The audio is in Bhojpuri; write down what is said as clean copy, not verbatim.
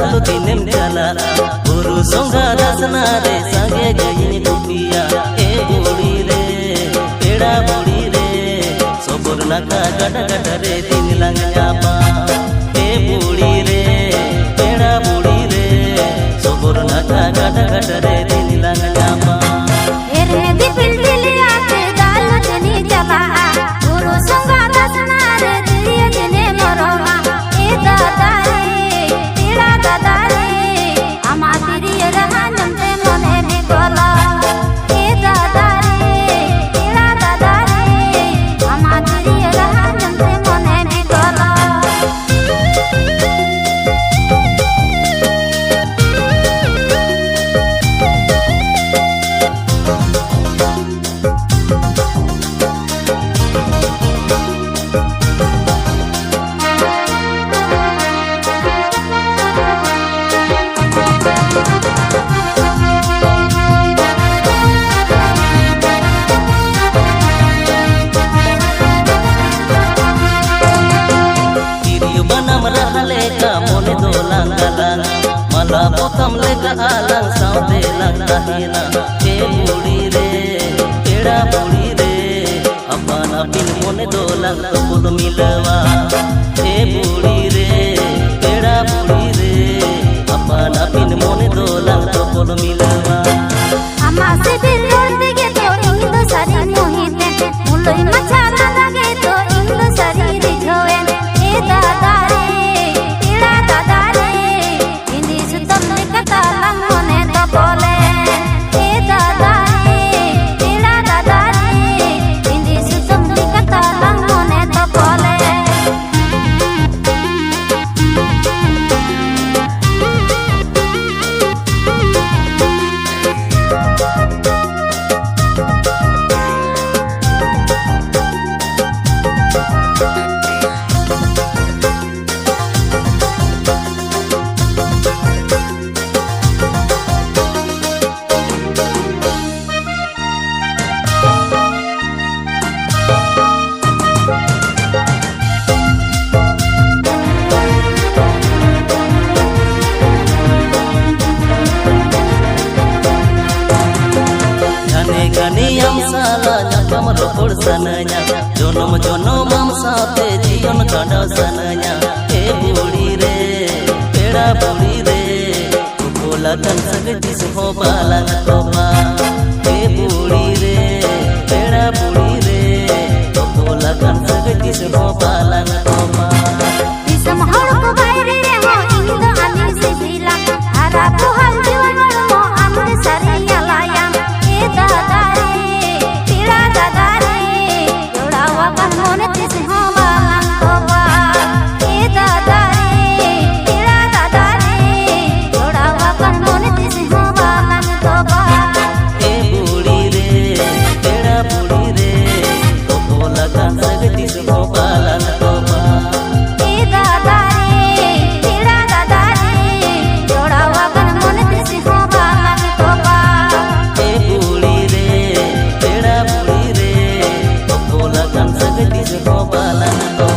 हलो दिनेम चला गुरु संगा दसना रे संगे गई गुपिया ए बुड़ी रे पेड़ा बुड़ी रे सोबर नाका गट गट रे दिन लंग जापा ए बुड़ी रे पेड़ा बुड़ी रे सोबर नाका गट गट रे दिन लंग जापा मला पोतम लेका आlang साउते lang dahina ए बुड़ी रे पेड़ा बुड़ी रे अपन बिन मोने दोlang तो पुल मिलवा ए बुड़ी रे पेड़ा बुड़ी रे अपन बिन मोने दोlang तो पुल मिलवा अम्मा से दिल रोते के तो इंग तो सारी मोहिते मुलोई मचा ना लगे तो इंग तो सारी रिझोए ए दादा रे पेड़ा दादा रे Ganiyam sala nyakam ropor sananya jonom jonom am saate jiyon kada sananya e budi re peda budi re kola kan sagti ho balang toba e budi re peda budi re kola kan sagti ho balang toba isam har ko baire re ho inda ali se dila hara ko hal jiwan mo amre sariya layang e dada Sagti se ho balang